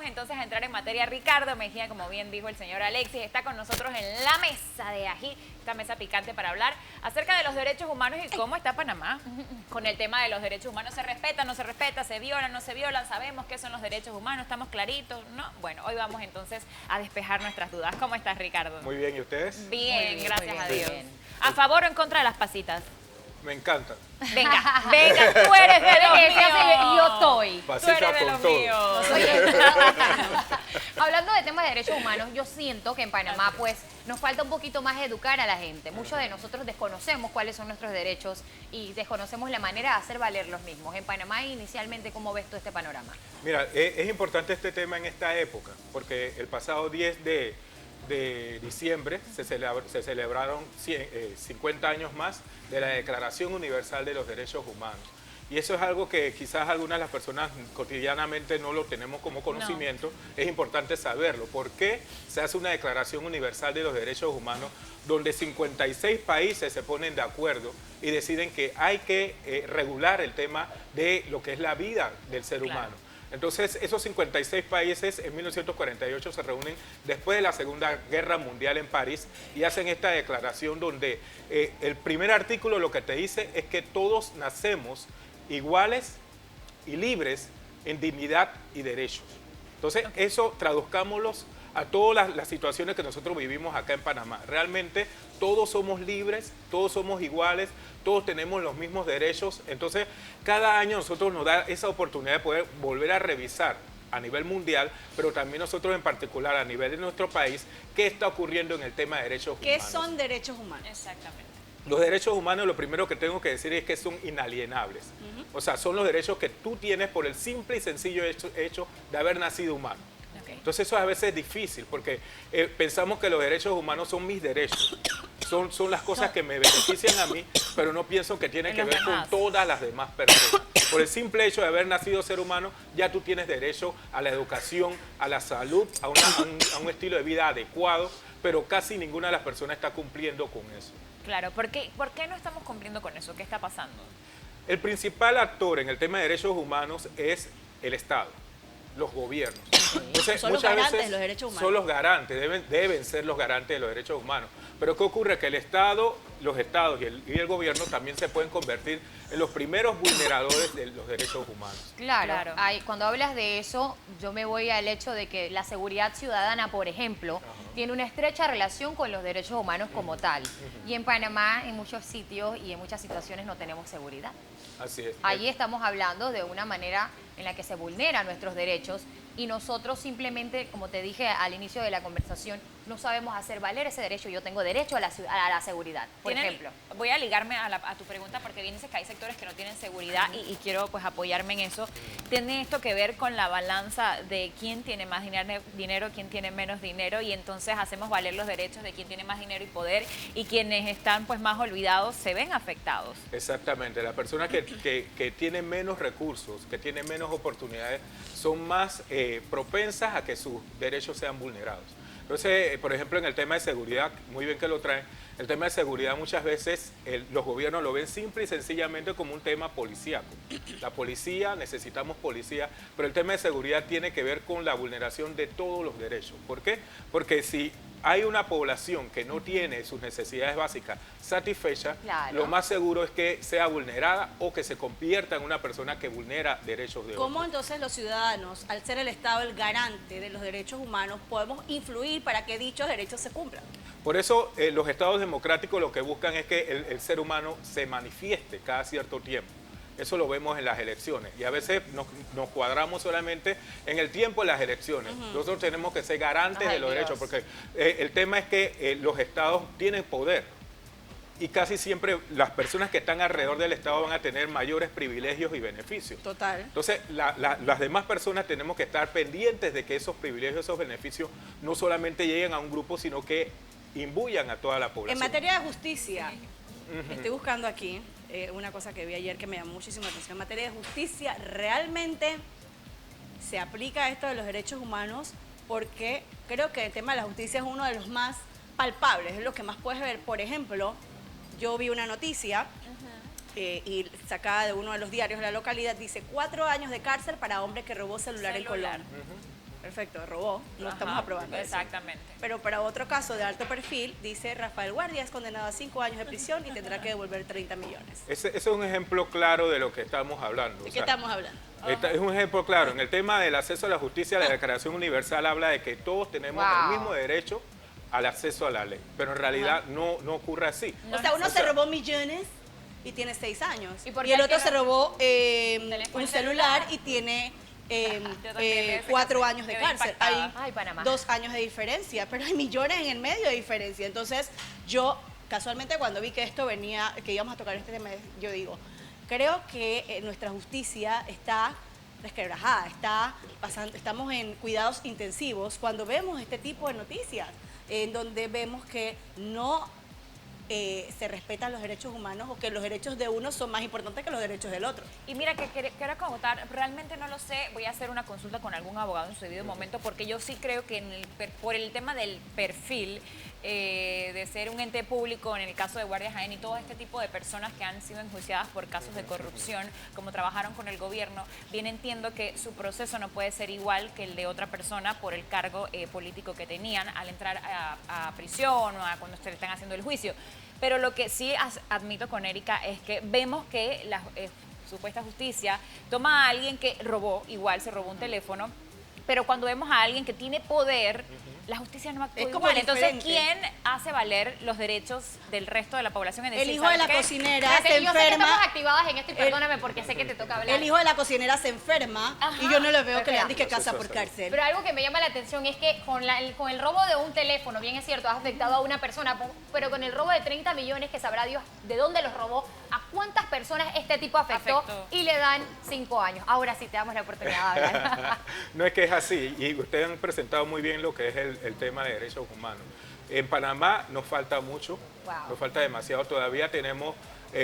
vamos entonces a entrar en materia. Ricardo Mejía, como bien dijo el señor Alexis, está con nosotros en la mesa de ají, esta mesa picante para hablar acerca de los derechos humanos y cómo está Panamá con el tema de los derechos humanos. ¿Se respeta, no se respeta? ¿Se violan, no se violan? ¿Sabemos qué son los derechos humanos? ¿Estamos claritos? ¿No? Bueno, hoy vamos entonces a despejar nuestras dudas. ¿Cómo estás, Ricardo? Muy bien, ¿y ustedes? Bien, gracias a Dios. bien. ¿A favor o en contra de las pasitas? Me encanta. Venga, venga, tú eres de los míos. Yo estoy. Tú eres Pasita de con los todo. míos. Hablando de temas de derechos humanos, yo siento que en Panamá pues nos falta un poquito más educar a la gente. Muchos de nosotros desconocemos cuáles son nuestros derechos y desconocemos la manera de hacer valer los mismos. En Panamá inicialmente, ¿cómo ves tú este panorama? Mira, es importante este tema en esta época, porque el pasado 10 de diciembre se celebraron 50 años más de la Declaración Universal de los Derechos Humanos. Y eso es algo que quizás algunas de las personas cotidianamente no lo tenemos como conocimiento. No. Es importante saberlo. ¿Por qué se hace una Declaración Universal de los Derechos Humanos donde 56 países se ponen de acuerdo y deciden que hay que regular el tema de lo que es la vida del ser humano? Entonces, esos 56 países en 1948 se reúnen después de la Segunda Guerra Mundial en París y hacen esta declaración donde el primer artículo lo que te dice es que todos nacemos iguales y libres en dignidad y derechos. Entonces, eso traduzcámoslos a todas las situaciones que nosotros vivimos acá en Panamá. Realmente todos somos libres, todos somos iguales, todos tenemos los mismos derechos. Entonces, cada año nosotros nos da esa oportunidad de poder volver a revisar a nivel mundial, pero también nosotros en particular a nivel de nuestro país, qué está ocurriendo en el tema de derechos humanos. ¿Qué son derechos humanos? Exactamente. Los derechos humanos, lo primero que tengo que decir es que son inalienables. O sea, son los derechos que tú tienes por el simple y sencillo hecho de haber nacido humano. Entonces eso a veces es difícil porque pensamos que los derechos humanos son mis derechos, son las cosas que me benefician a mí, pero no pienso que tienen que ver con todas las demás personas. Por el simple hecho de haber nacido ser humano, ya tú tienes derecho a la educación, a la salud, a un estilo de vida adecuado, pero casi ninguna de las personas está cumpliendo con eso. Claro, ¿por qué no estamos cumpliendo con eso? ¿Qué está pasando? El principal actor en el tema de derechos humanos es el Estado, los gobiernos. Entonces, son los garantes de los derechos humanos. Son los garantes, deben ser los garantes de los derechos humanos. Pero ¿qué ocurre? Que el Estado, los estados y el gobierno también se pueden convertir en los primeros vulneradores de los derechos humanos. Claro. Cuando hablas de eso, yo me voy al hecho de que la seguridad ciudadana, por ejemplo, tiene una estrecha relación con los derechos humanos como tal. Y en Panamá, en muchos sitios y en muchas situaciones no tenemos seguridad. Así es. Allí estamos hablando de una manera en la que se vulneran nuestros derechos y nosotros simplemente, como te dije al inicio de la conversación, no sabemos hacer valer ese derecho. Yo tengo derecho a la seguridad, por ejemplo. Voy a ligarme a tu pregunta porque bien dices que hay sectores que no tienen seguridad y quiero pues apoyarme en eso. Tiene esto que ver con la balanza de quién tiene más dinero, quién tiene menos dinero y entonces hacemos valer los derechos de quien tiene más dinero y poder y quienes están pues más olvidados se ven afectados. Exactamente, las personas que tienen menos recursos, que tienen menos oportunidades, son más propensas a que sus derechos sean vulnerados. Entonces, por ejemplo, en el tema de seguridad, muy bien que lo traen, el tema de seguridad muchas veces los gobiernos lo ven simple y sencillamente como un tema policíaco. La policía, necesitamos policía, pero el tema de seguridad tiene que ver con la vulneración de todos los derechos. ¿Por qué? Porque si hay una población que no tiene sus necesidades básicas satisfechas, lo más seguro es que sea vulnerada o que se convierta en una persona que vulnera derechos de otros. ¿Cómo entonces los ciudadanos, al ser el Estado el garante de los derechos humanos, podemos influir para que dichos derechos se cumplan? Por eso los estados democráticos lo que buscan es que el ser humano se manifieste cada cierto tiempo. Eso lo vemos en las elecciones y a veces nos cuadramos solamente en el tiempo de las elecciones. Nosotros tenemos que ser garantes de los derechos porque el tema es que los estados tienen poder y casi siempre las personas que están alrededor del Estado van a tener mayores privilegios y beneficios. Total. Entonces, las demás personas tenemos que estar pendientes de que esos privilegios, esos beneficios no solamente lleguen a un grupo, sino que imbuyan a toda la población. En materia de justicia, estoy buscando aquí una cosa que vi ayer que me llamó muchísimo la atención. En materia de justicia, ¿realmente se aplica esto de los derechos humanos? Porque creo que el tema de la justicia es uno de los más palpables, es lo que más puedes ver. Por ejemplo, yo vi una noticia y sacada de uno de los diarios de la localidad, dice 4 años de cárcel para hombre que robó celular en Colón. perfecto, robó, no estamos Ajá, aprobando eso. exactamente. Pero para otro caso de alto perfil, dice Rafael Guardia es condenado a 5 años de prisión y tendrá que devolver 30 millones. Ese es un ejemplo claro de lo que estamos hablando. ¿De o qué sea, estamos hablando? Es un ejemplo claro. En el tema del acceso a la justicia, la Declaración Universal habla de que todos tenemos Wow. el mismo derecho al acceso a la ley, pero en realidad no ocurre así. No, o sea, uno o se sea, robó millones y tiene 6 años. ¿Y por Y qué el hay otro que se robó Teléfono un celular celular. y tiene Yo también en ese 4 caso años de quedé cárcel. impactada. Hay Ay, Panamá. 2 años de diferencia, pero hay millones en el medio de diferencia. Entonces, yo casualmente cuando vi que esto venía, que íbamos a tocar este tema, yo digo, creo que nuestra justicia está resquebrajada, estamos en cuidados intensivos cuando vemos este tipo de noticias, en donde vemos que no se respetan los derechos humanos o que los derechos de uno son más importantes que los derechos del otro. Y mira, que quiero acotar, realmente no lo sé, voy a hacer una consulta con algún abogado en su debido momento, porque yo sí creo que por el tema del perfil, de ser un ente público, en el caso de Guardia Jaén y todo este tipo de personas que han sido enjuiciadas por casos de corrupción, como trabajaron con el gobierno, bien entiendo que su proceso no puede ser igual que el de otra persona por el cargo político que tenían al entrar a prisión o cuando se le están haciendo el juicio. Pero lo que sí admito con Erika es que vemos que la supuesta justicia toma a alguien que robó, igual se robó un teléfono, pero cuando vemos a alguien que tiene poder, la justicia no actúa Es como igual. Entonces, diferente. ¿quién hace valer los derechos del resto de la población? Es El decir, hijo de ¿sabes la qué? cocinera Espérate, se yo sé que estamos enferma. activadas en esto y perdóname porque sé que te toca hablar. El hijo de la cocinera se enferma Ajá. y yo no le veo que le Espera. dan disque casa Eso por es cárcel. Pero algo que me llama la atención es que con el robo de un teléfono, bien es cierto, has afectado a una persona, pero con el robo de 30 millones que sabrá Dios de dónde los robó, ¿a cuántas personas este tipo afectó? Y le dan 5 años? Ahora sí te damos la oportunidad de hablar. No es que es así, y ustedes han presentado muy bien lo que es el tema de derechos humanos. En Panamá nos falta mucho, Wow. nos falta demasiado. Todavía tenemos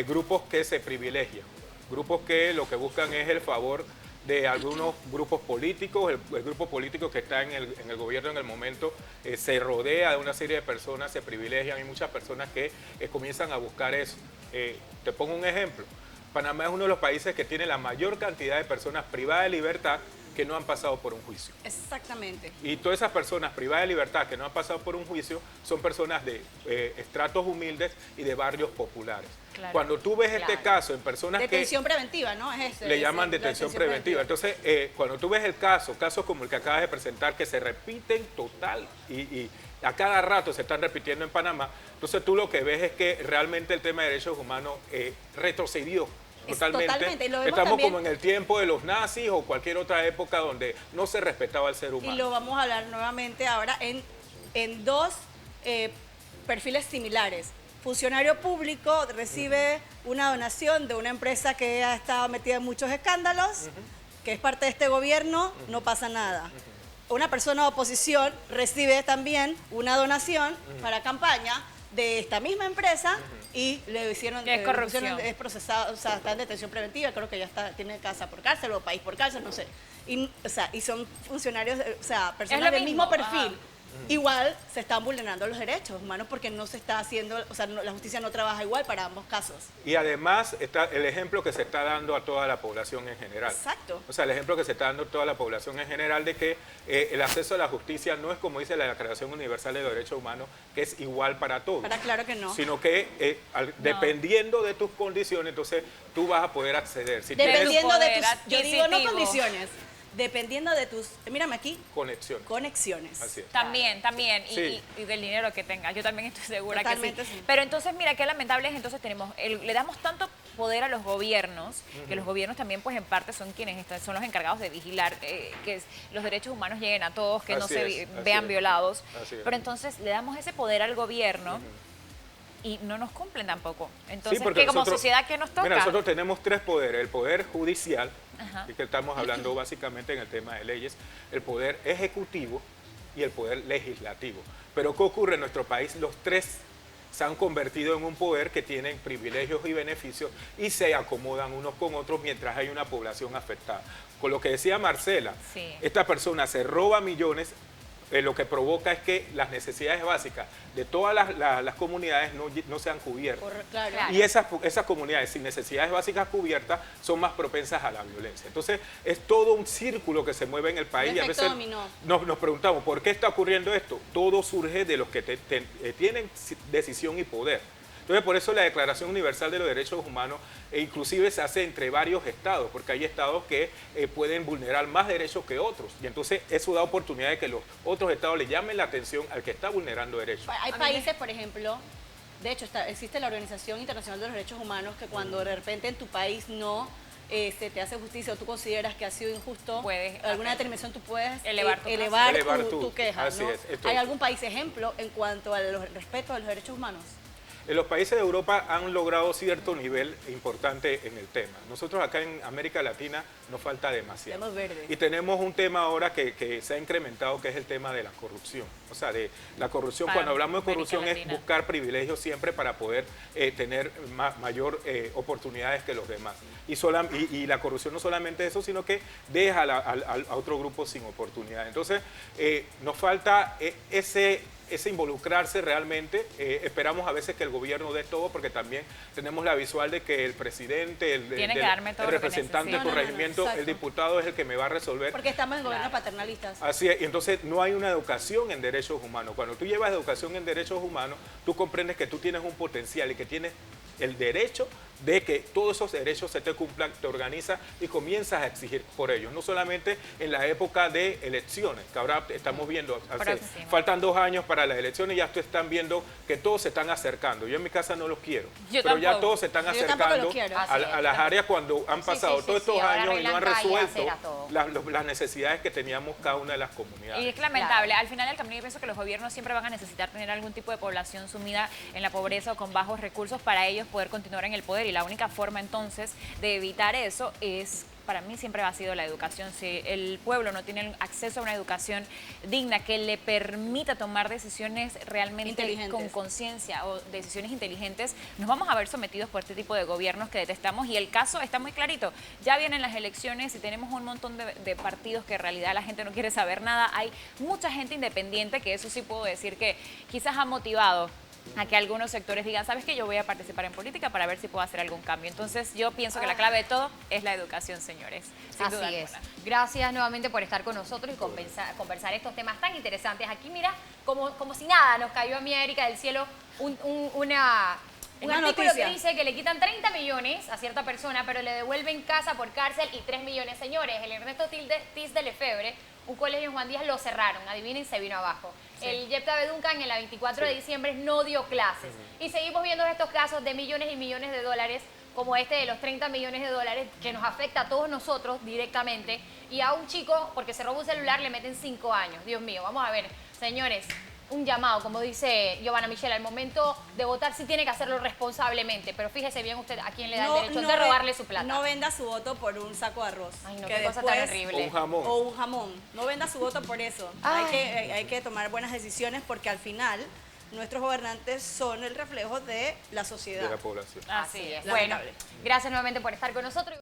grupos que se privilegian, grupos que lo que buscan es el favor de algunos grupos políticos. El grupo político que está en el gobierno en el momento se rodea de una serie de personas, se privilegian. Hay muchas personas que comienzan a buscar eso. Te pongo un ejemplo. Panamá es uno de los países que tiene la mayor cantidad de personas privadas de libertad que no han pasado por un juicio. Exactamente. Y todas esas personas privadas de libertad que no han pasado por un juicio son personas de estratos humildes y de barrios populares. Claro. Cuando tú ves este Claro. caso en personas Detención preventiva, ¿no? Es ese. le llaman la detención preventiva. Entonces, cuando tú ves casos como el que acabas de presentar, que se repiten total y a cada rato se están repitiendo en Panamá, entonces tú lo que ves es que realmente el tema de derechos humanos retrocedió. Totalmente, y lo vemos Estamos también- como en el tiempo de los nazis o cualquier otra época donde no se respetaba al ser humano. Y lo vamos a hablar nuevamente ahora en dos perfiles similares. Funcionario público recibe una donación de una empresa que ha estado metida en muchos escándalos, que es parte de este gobierno, no pasa nada. Una persona de oposición recibe también una donación para campaña de esta misma empresa y le hicieron Que es corrupción. es procesado, o sea, está en detención preventiva, creo que ya tiene casa por cárcel o país por cárcel, no sé. Y, o sea, y son funcionarios, o sea, personas lo del mismo mismo, perfil. ajá. Igual se están vulnerando los derechos humanos porque no se está haciendo, o sea, la justicia no trabaja igual para ambos casos. Y además está el ejemplo que se está dando a toda la población en general. Exacto. O sea, el ejemplo que se está dando a toda la población en general de que el acceso a la justicia no es como dice la Declaración Universal de Derechos Humanos, que es igual para todos. Para claro que no. Sino que dependiendo de tus condiciones, entonces tú vas a poder acceder. Si Dependiendo de poder tus, yo digo no adquisitivo. condiciones, dependiendo de tus, mírame aquí, tienes conexiones. conexiones. Así es. También, Sí. y del dinero que tengas. Yo también estoy segura Totalmente que sí. sí. Pero entonces, mira, qué lamentable es, entonces le damos tanto poder a los gobiernos, que los gobiernos también, pues en parte son quienes son los encargados de vigilar que los derechos humanos lleguen a todos, que no Así se es, así vean es. violados. Así es. Pero entonces le damos ese poder al gobierno y no nos cumplen tampoco. Entonces, porque que como nosotros- sociedad, ¿qué nos toca? Mira, nosotros tenemos tres poderes. El poder judicial, Ajá. y que estamos hablando básicamente en el tema de leyes, el poder ejecutivo y el poder legislativo. Pero ¿qué ocurre en nuestro país? Los tres se han convertido en un poder que tienen privilegios y beneficios y se acomodan unos con otros mientras hay una población afectada. Con lo que decía Marcela, Sí. esta persona se roba millones, lo que provoca es que las necesidades básicas de todas las comunidades no sean cubiertas. Claro. Y esas comunidades sin necesidades básicas cubiertas son más propensas a la violencia. Entonces, es todo un círculo que se mueve en el país y a veces nos preguntamos, ¿por qué está ocurriendo esto? Todo surge de los que tienen decisión y poder. Entonces, por eso la Declaración Universal de los Derechos Humanos inclusive se hace entre varios estados, porque hay estados que pueden vulnerar más derechos que otros. Y entonces eso da oportunidad de que los otros estados le llamen la atención al que está vulnerando derechos. Hay países, por ejemplo, de hecho existe la Organización Internacional de los Derechos Humanos, que cuando de repente en tu país no se te hace justicia o tú consideras que ha sido injusto alguna determinación, tú puedes elevar tu queja. Así ¿no? es. ¿Hay algún país ejemplo en cuanto al respeto a los derechos humanos? Los países de Europa han logrado cierto nivel importante en el tema. Nosotros acá en América Latina nos falta demasiado. Tenemos verde. Y tenemos un tema ahora que se ha incrementado, que es el tema de la corrupción. O sea, de la corrupción, cuando hablamos de corrupción es buscar privilegios siempre para poder tener mayor oportunidades que los demás. Y la corrupción no solamente eso, sino que deja a otro grupo sin oportunidad. Entonces, nos falta ese involucrarse realmente. Esperamos a veces que el gobierno dé todo, porque también tenemos la visual de que el presidente, el representante del corregimiento, el diputado es el que me va a resolver. Porque estamos en gobiernos paternalistas. Así es, y entonces no hay una educación en derechos humanos. Cuando tú llevas educación en derechos humanos, tú comprendes que tú tienes un potencial y que tienes el derecho de que todos esos derechos se te cumplan, te organizas y comienzas a exigir por ellos. No solamente en la época de elecciones, que ahora estamos viendo, faltan 2 años para las elecciones y ya están viendo que todos se están acercando. Yo en mi casa no los quiero, pero ya todos se están acercando a las áreas cuando han pasado todos estos años y no han resuelto las necesidades que teníamos cada una de las comunidades. Y es lamentable. Al final del camino yo pienso que los gobiernos siempre van a necesitar tener algún tipo de población sumida en la pobreza o con bajos recursos para ellos poder continuar en el poder. Y la única forma entonces de evitar eso es, para mí siempre ha sido la educación. Si el pueblo no tiene acceso a una educación digna que le permita tomar decisiones realmente con conciencia o decisiones inteligentes, nos vamos a ver sometidos por este tipo de gobiernos que detestamos. Y el caso está muy clarito. Ya vienen las elecciones y tenemos un montón de partidos que en realidad la gente no quiere saber nada. Hay mucha gente independiente que eso sí puedo decir que quizás ha motivado a que algunos sectores digan, ¿sabes qué? Yo voy a participar en política para ver si puedo hacer algún cambio. Entonces yo pienso que la clave de todo es la educación, señores. Sin duda alguna. Gracias nuevamente por estar con nosotros y conversar estos temas tan interesantes. Aquí mira, como si nada, nos cayó a mí, Erika, del cielo un artículo que dice que le quitan 30 millones a cierta persona, pero le devuelven casa por cárcel y 3 millones. Señores, el Ernesto Tis de Lefebvre, un colegio en Juan Díaz, lo cerraron. Adivinen, se vino abajo. Sí. El Yepta Beduncan en la 24 de diciembre no dio clases. Y seguimos viendo estos casos de millones y millones de dólares, como este de los 30 millones de dólares, que nos afecta a todos nosotros directamente. Y a un chico, porque se robó un celular, le meten 5 años. Dios mío, vamos a ver, señores. Un llamado, como dice Giovanna Michelle, al momento de votar sí tiene que hacerlo responsablemente, pero fíjese bien usted a quién le da el derecho de robarle su plata. No venda su voto por un saco de arroz. Ay, no, qué cosa tan horrible. O un jamón. No venda su voto por eso. Hay que tomar buenas decisiones, porque al final nuestros gobernantes son el reflejo de la sociedad. De la población. Así es. Bueno, gracias nuevamente por estar con nosotros.